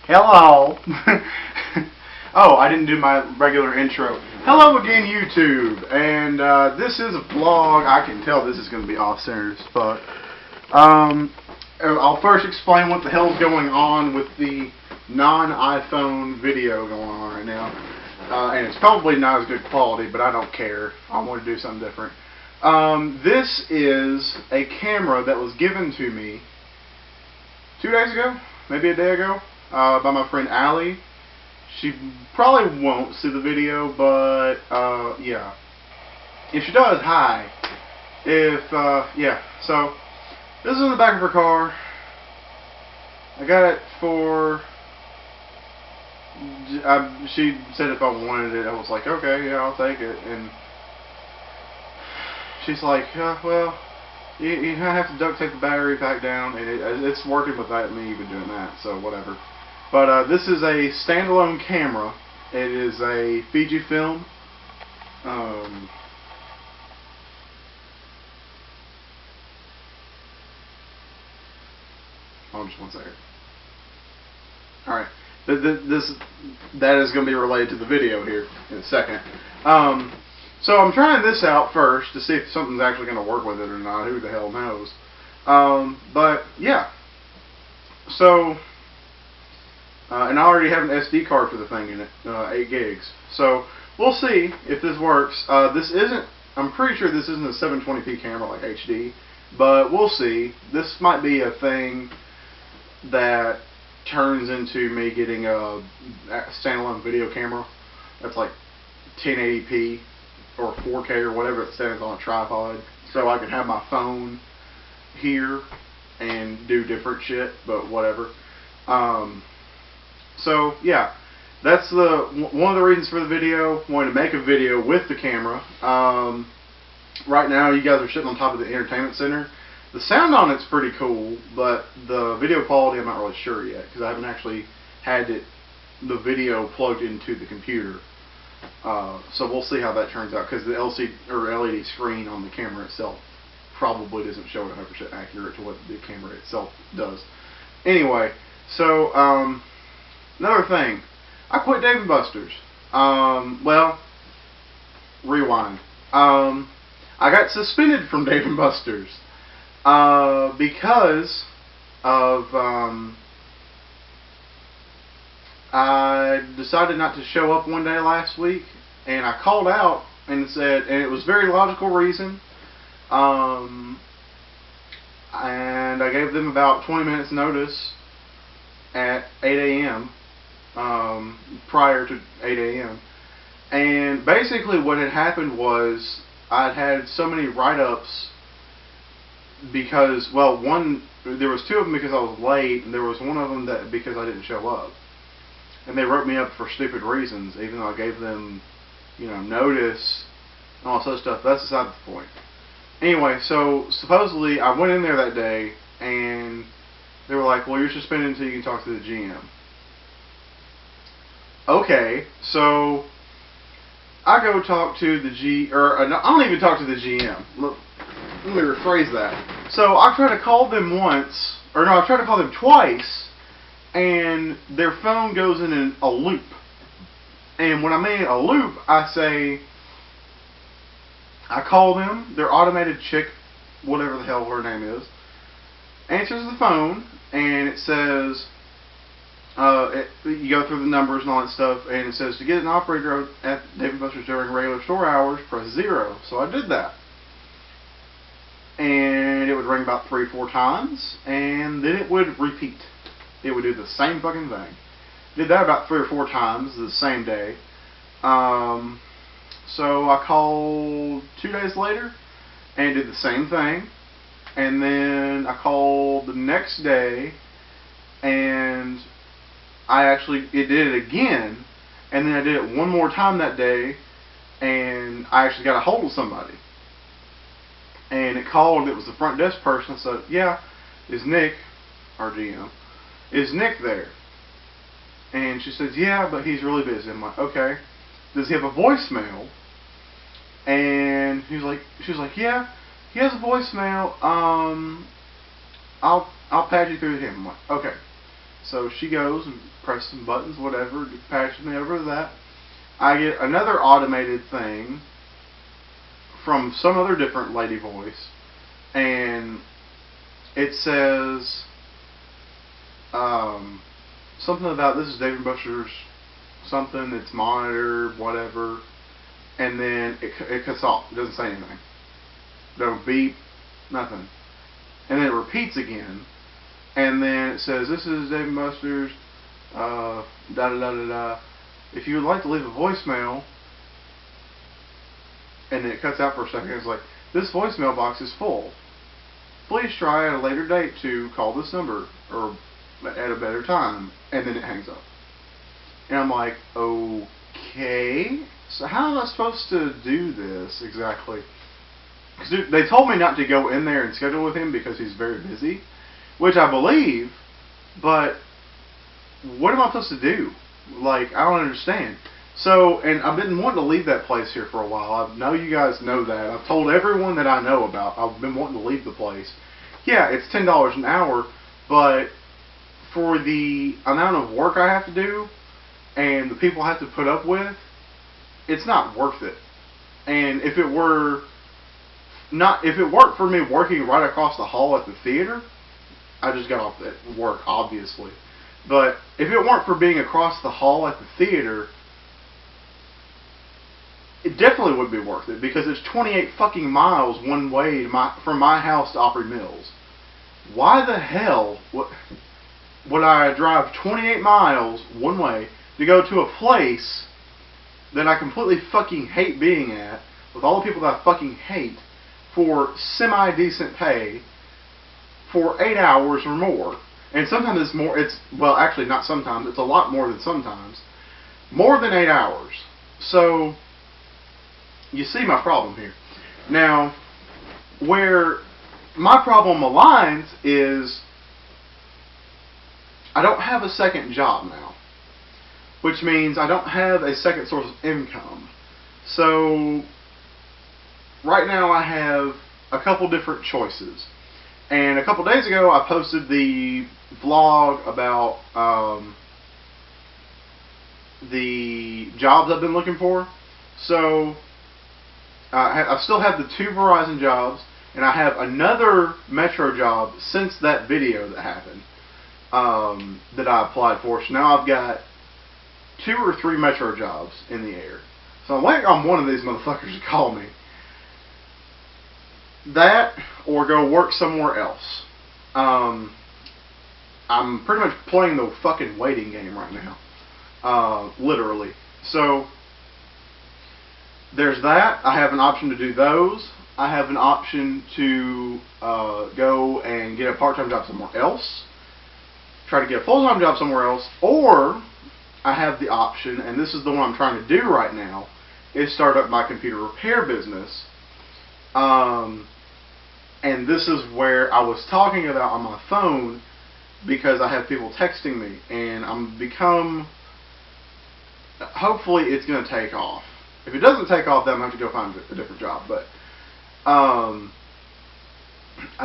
Hello. Oh, I didn't do my regular intro. Hello again, YouTube. And this is a vlog. I can tell this is going to be off-center as fuck. I'll first explain what the hell's going on with the non-iPhone video going on right now. And it's probably not as good quality, but I don't care. I want to do something different. This is a camera that was given to me 2 days ago, maybe a day ago, by my friend Allie. She probably won't see the video, but yeah. If she does, hi. Yeah. So this is in the back of her car. I got it for. She said if I wanted it, I was like, okay, yeah, I'll take it. And she's like, well, you have to duct tape the battery back down, and it's working without me even doing that, so whatever. But this is a standalone camera. It is a Fujifilm. Hold on just one second. Alright. That is going to be related to the video here in a second. So I'm trying this out first to see if something's actually going to work with it or not. Who the hell knows? But yeah. So, and I already have an SD card for the thing in it, 8 gigs. So we'll see if this works. This isn't. I'm pretty sure this isn't a 720p camera like HD, but we'll see. This might be a thing that turns into me getting a standalone video camera that's like 1080p or 4K or whatever it stands on a tripod, so I can have my phone here and do different shit, but whatever. So yeah, that's one of the reasons for the video. Wanted to make a video with the camera. Right now you guys are sitting on top of the entertainment center. The sound on it's pretty cool, but the video quality I'm not really sure yet, because I haven't actually had the video plugged into the computer. So we'll see how that turns out, because the LED screen on the camera itself probably doesn't show it 100% accurate to what the camera itself does. Anyway, so another thing, I quit Dave & Buster's. Well, rewind. I got suspended from Dave & Buster's. Because of I decided not to show up one day last week, and I called out and said, and it was a very logical reason, and I gave them about 20 minutes notice at 8 a.m. Prior to 8 a.m. and basically what had happened was I'd had so many write-ups because, well, there was 2 of them because I was late, and there was one of them that because I didn't show up. And they wrote me up for stupid reasons, even though I gave them, notice and all this other stuff. That's beside the point. Anyway, so supposedly I went in there that day, and they were like, well, you're suspended until you can talk to the GM. Okay, so I go talk to the I don't even talk to the GM. Look, let me rephrase that. So I tried to call them once, or no, I tried to call them twice, and their phone goes in a loop. And when I mean a loop, I call them, their automated chick, whatever the hell her name is, answers the phone, and it says, you go through the numbers and all that stuff, and it says to get an operator at Dave & Buster's during regular store hours, press 0. So I did that. And it would ring about 3 or 4 times, and then it would repeat. It would do the same fucking thing. Did that about 3 or 4 times the same day. So I called 2 days later, and did the same thing. And then I called the next day, and it did it again, and then I did it one more time that day, and I actually got a hold of somebody. And it called, it was the front desk person. I said, yeah, is Nick, our GM, is Nick there? And she says, yeah, but he's really busy. I'm like, okay. Does he have a voicemail? And she was like, yeah, he has a voicemail. I'll patch you through to him. I'm like, okay. So she goes and presses some buttons, whatever, patches me over to that. I get another automated thing from some other different lady voice, and it says something about this is Dave & Buster's something, it's monitored, whatever, and then it cuts off. It doesn't say anything. Don't beep, nothing. And then it repeats again, and then it says, this is Dave & Buster's, da da da da da. If you would like to leave a voicemail, and then it cuts out for a second, it's like, this voicemail box is full. Please try at a later date to call this number, or at a better time, and then it hangs up. And I'm like, okay, so how am I supposed to do this exactly? Because they told me not to go in there and schedule with him because he's very busy, which I believe, but what am I supposed to do? Like, I don't understand. So, and I've been wanting to leave that place here for a while. I know you guys know that. I've told everyone that I know about. I've been wanting to leave the place. Yeah, it's $10 an hour, but for the amount of work I have to do and the people I have to put up with, it's not worth it. And if it worked for me working right across the hall at the theater, I just got off at work, obviously. But if it weren't for being across the hall at the theater, it definitely would be worth it, because it's 28 fucking miles one way from my house to Opry Mills. Why the hell would I drive 28 miles one way to go to a place that I completely fucking hate being at, with all the people that I fucking hate, for semi-decent pay, for 8 hours or more? And sometimes it's more, well, actually not sometimes, it's a lot more than sometimes. More than 8 hours. So, you see my problem here. Now, where my problem aligns is I don't have a second job now, which means I don't have a second source of income. So, right now I have a couple different choices. And a couple days ago I posted the vlog about the jobs I've been looking for. So I still have the 2 Verizon jobs, and I have another Metro job since that video that happened that I applied for. So now I've got 2 or 3 Metro jobs in the air. So I'm waiting on one of these motherfuckers to call me. That, or go work somewhere else. I'm pretty much playing the fucking waiting game right now. Literally. So, there's that. I have an option to do those. I have an option to go and get a part-time job somewhere else. Try to get a full-time job somewhere else. Or, I have the option, and this is the one I'm trying to do right now, is start up my computer repair business. And this is where I was talking about on my phone, because I have people texting me, and hopefully it's going to take off. If it doesn't take off, then I'm going to have to go find a different job. But I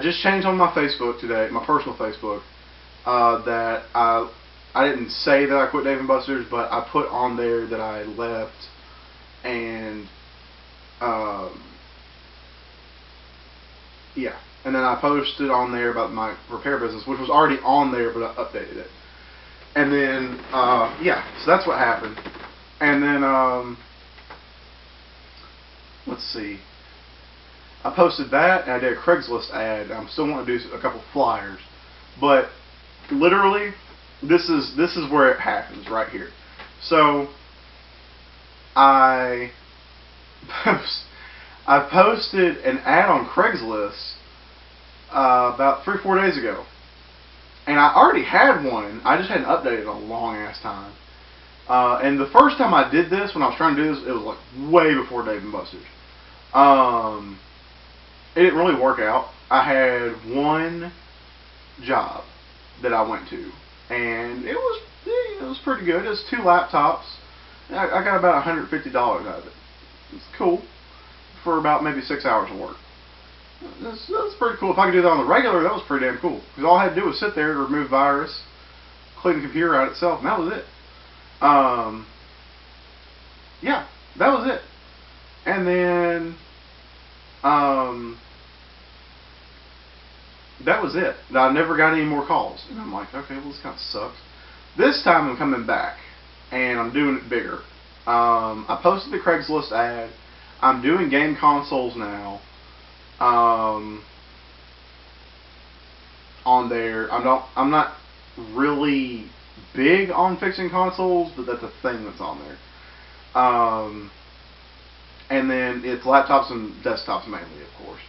just changed on my Facebook today, my personal Facebook, that I didn't say that I quit Dave & Buster's, but I put on there that I left, and yeah, and then I posted on there about my repair business, which was already on there, but I updated it. And then, yeah, so that's what happened. And then, let's see. I posted that, and I did a Craigslist ad. I'm still wanting to do a couple flyers. But, literally, this is where it happens, right here. So, I posted an ad on Craigslist about 3 or 4 days ago. And I already had one, I just hadn't updated it in a long ass time. And the first time I did this, when I was trying to do this, it was like way before Dave & Buster's. It didn't really work out. I had one job that I went to, and it was pretty good. It was 2 laptops. I got about $150 out of it. It's cool for about maybe 6 hours of work. That's pretty cool. If I could do that on the regular, that was pretty damn cool. Because all I had to do was sit there to remove virus, clean the computer out itself, and that was it. Yeah, that was it. And then, that was it. I never got any more calls. And I'm like, okay, well, this kind of sucks. This time I'm coming back, and I'm doing it bigger. I posted the Craigslist ad. I'm doing game consoles now. On there, I'm not really big on fixing consoles, but that's a thing that's on there. And then it's laptops and desktops mainly, of course.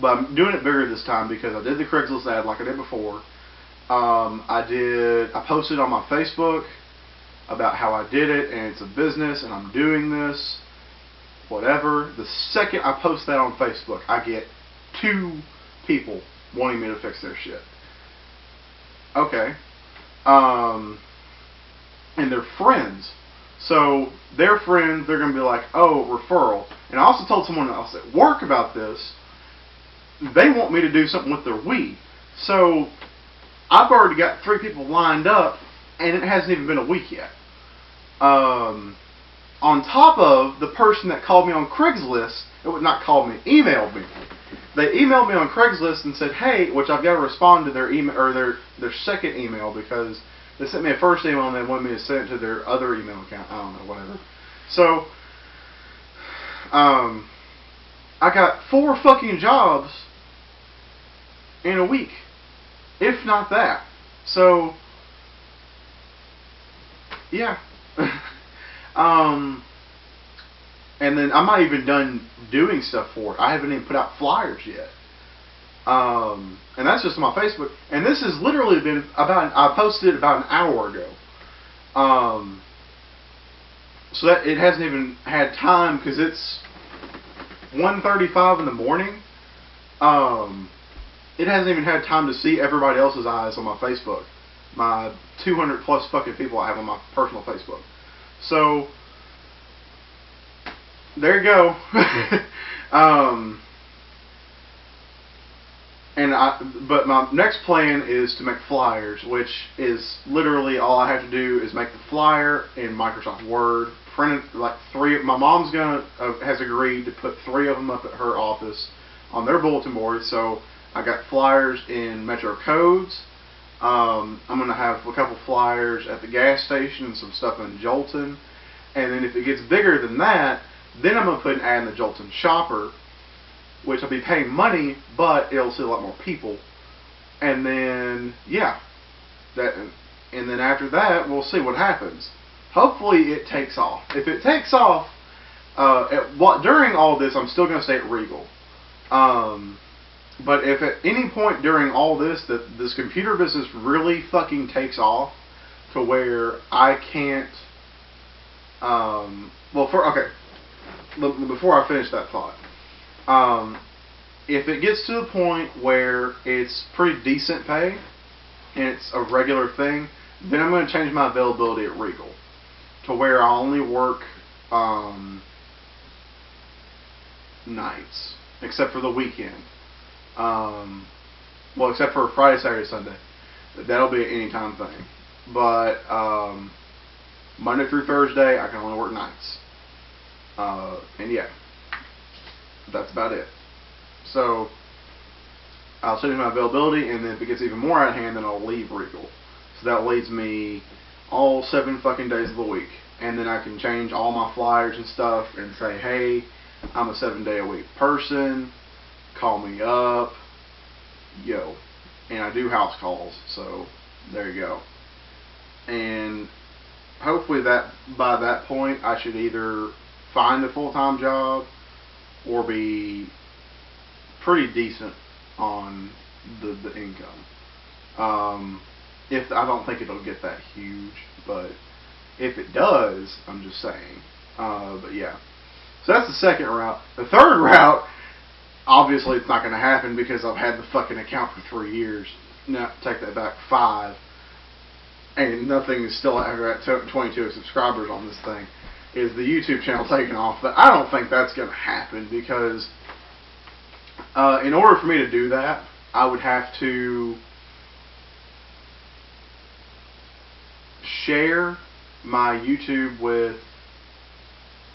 But I'm doing it bigger this time because I did the Craigslist ad like I did before. I posted on my Facebook about how I did it, and it's a business, and I'm doing this, whatever. The second I post that on Facebook, I get 2 people wanting me to fix their shit. Okay. And they're friends. So their friends, they're going to be like, oh, referral. And I also told someone else at work about this. They want me to do something with their Wii. So I've already got 3 people lined up, and it hasn't even been a week yet. On top of the person that called me on Craigslist, it would not call me, emailed me. They emailed me on Craigslist and said, hey, which I've got to respond to their email, or their second email, because they sent me a first email and they wanted me to send it to their other email account. I don't know, whatever. So, I got 4 fucking jobs in a week, if not that. So, yeah. And then I'm not even done doing stuff for it. I haven't even put out flyers yet. And that's just on my Facebook. And this has literally been I posted it about an hour ago. So that it hasn't even had time, because it's 1:35 in the morning. It hasn't even had time to see everybody else's eyes on my Facebook. My 200 plus fucking people I have on my personal Facebook. So there you go. But my next plan is to make flyers, which is literally all I have to do is make the flyer in Microsoft Word, print it, like 3. My mom's has agreed to put 3 of them up at her office on their bulletin board. So I got flyers in Metro Codes. I'm gonna have a couple flyers at the gas station and some stuff in Jolton. And then if it gets bigger than that, then I'm gonna put an ad in the Jolton Shopper, which I'll be paying money, but it'll see a lot more people. And then, yeah, and then after that, we'll see what happens. Hopefully it takes off. If it takes off, during all this, I'm still going to stay at Regal. But if at any point during all this, this computer business really fucking takes off to where I can't, before I finish that thought, if it gets to the point where it's pretty decent pay and it's a regular thing, then I'm going to change my availability at Regal to where I only work nights, except for the weekend. Well, except for Friday, Saturday, Sunday. That'll be an anytime thing. But Monday through Thursday, I can only work nights. And yeah, that's about it. So I'll change my availability, and then if it gets even more out of hand, then I'll leave Regal. So that leaves me all 7 fucking days of the week. And then I can change all my flyers and stuff and say, hey, I'm a 7-day-a-week person. Call me up. Yo. And I do house calls, so there you go. And hopefully that by that point I should either find a full-time job or be pretty decent on the income. If I don't think it'll get that huge, but if it does, I'm just saying. But yeah, so that's the second route. The third route, obviously it's not going to happen because I've had the fucking account for 3 years. Now take that back, 5, and nothing is still at 22 subscribers on this thing. Is the YouTube channel taking off? But I don't think that's going to happen because in order for me to do that, I would have to share my YouTube with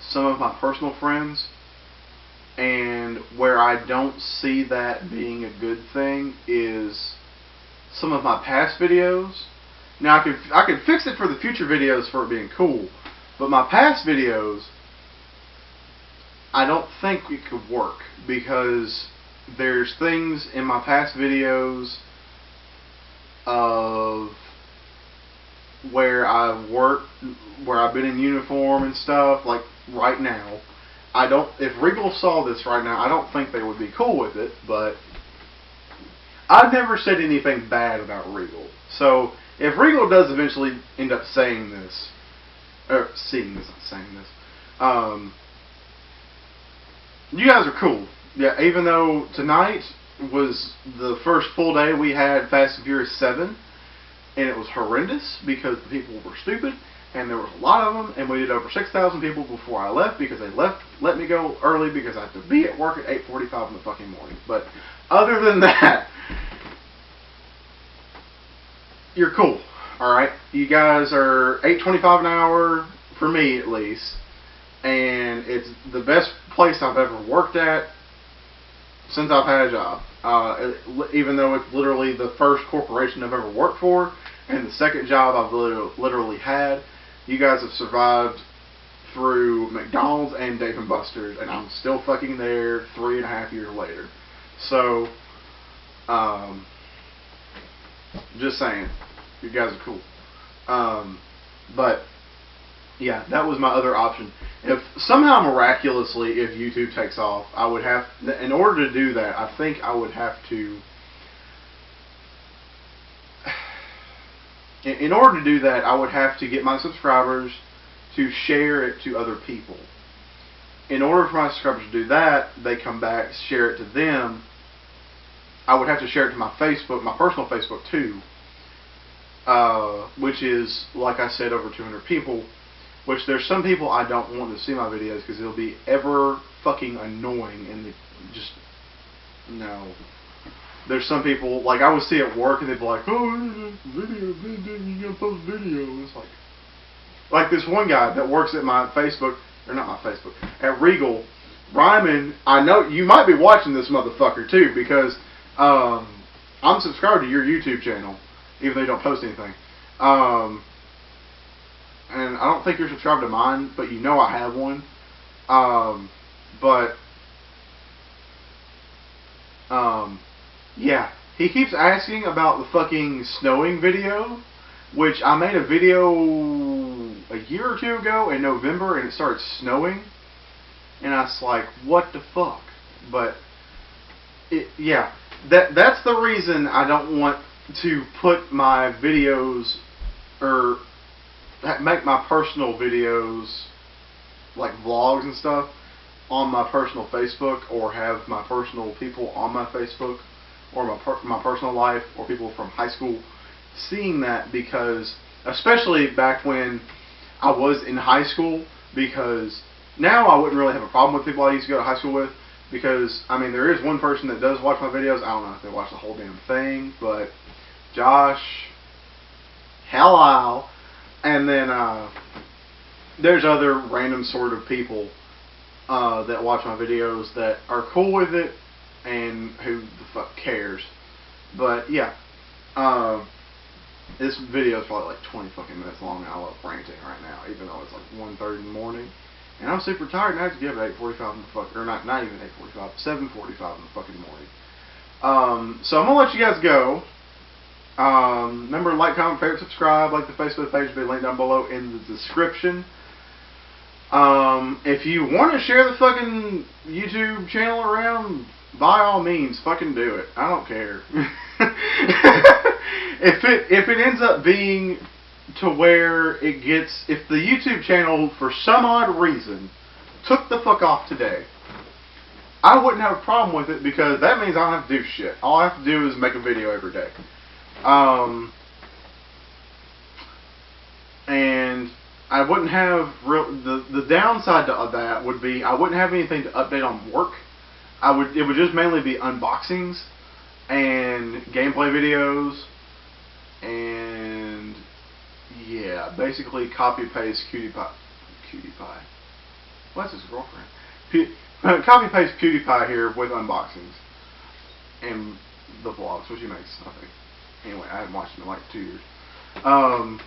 some of my personal friends, and where I don't see that being a good thing is some of my past videos. Now I could fix it for the future videos for it being cool, but my past videos, I don't think it could work, because there's things in my past videos of where I've worked, where I've been in uniform and stuff, like right now. If Regal saw this right now, I don't think they would be cool with it, but I've never said anything bad about Regal. So if Regal does eventually end up saying this, or seeing this, not saying this, you guys are cool. Yeah, even though tonight was the first full day we had Fast and Furious 7, and it was horrendous because the people were stupid, and there was a lot of them, and we did over 6,000 people before I left, because they let me go early because I had to be at work at 8:45 in the fucking morning. But other than that, you're cool. Alright? You guys are $8.25 an hour, for me at least, and it's the best place I've ever worked at since I've had a job. Even though it's literally the first corporation I've ever worked for, and the second job I've literally had, you guys have survived through McDonald's and Dave & Buster's, and I'm still fucking there 3.5 years later. So, just saying, you guys are cool. But yeah, that was my other option. If somehow miraculously, if YouTube takes off, I would have, in order to do that, I think I would have to, in order to do that, I would have to get my subscribers to share it to other people. In order for my subscribers to do that, they come back, share it to them. I would have to share it to my Facebook, my personal Facebook too, which is, like I said, over 200 people. Which there's some people I don't want to see my videos because it'll be ever fucking annoying, and just, no. There's some people, like I would see at work and they'd be like, oh, video, you gotta post video. And it's like this one guy that works at my Facebook, or not my Facebook, at Regal, Ryman. I know you might be watching this motherfucker too, because I'm subscribed to your YouTube channel, even though you don't post anything. And I don't think you're subscribed to mine, but you know I have one. Yeah, he keeps asking about the fucking snowing video, which I made a video a year or two ago in November, and it started snowing, and I was like, what the fuck? But yeah, that's the reason I don't want to put my videos, or make my personal videos, like vlogs and stuff, on my personal Facebook, or have my personal people on my Facebook, or my personal life, or people from high school seeing that, because especially back when I was in high school, because now I wouldn't really have a problem with people I used to go to high school with, because I mean there is one person that does watch my videos. I don't know if they watch the whole damn thing, but Josh, hello. And then there's other random sort of people that watch my videos that are cool with it, and who the fuck cares. But yeah, this video is probably like 20 fucking minutes long, and I love ranting right now, even though it's like 1:30 in the morning, and I'm super tired, and I have to get up at 8:45 in the fuck, or not even 8:45, 7:45 in the fucking morning. So I'm gonna let you guys go. Remember, like, comment, favorite, subscribe. Like the Facebook page will be linked down below in the description. If you want to share the fucking YouTube channel around, by all means, fucking do it. I don't care. If it ends up being to where it gets, if the YouTube channel for some odd reason took the fuck off today, I wouldn't have a problem with it, because that means I don't have to do shit. All I have to do is make a video every day. And I wouldn't have the downside to that would be I wouldn't have anything to update on work. It would just mainly be unboxings and gameplay videos, and yeah. yeah, basically copy paste PewDiePie. What's his girlfriend? Copy paste PewDiePie here with unboxings and the vlogs, which he makes, I think. Anyway, I haven't watched him in like 2 years. I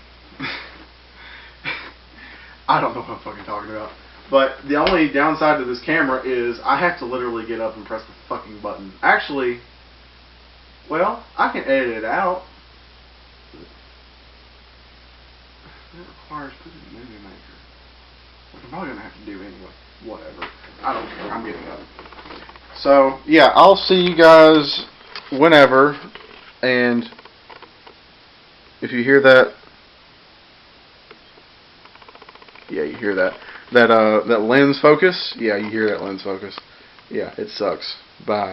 don't know what I'm fucking talking about. But the only downside to this camera is I have to literally get up and press the fucking button. Actually, well, I can edit it out. That requires putting in a movie maker, which I'm probably going to have to do anyway. Whatever. I don't care. I'm getting up. So, yeah, I'll see you guys whenever. And if you hear that, yeah, you hear that. That lens focus? Yeah, you hear that lens focus. Yeah, it sucks. Bye.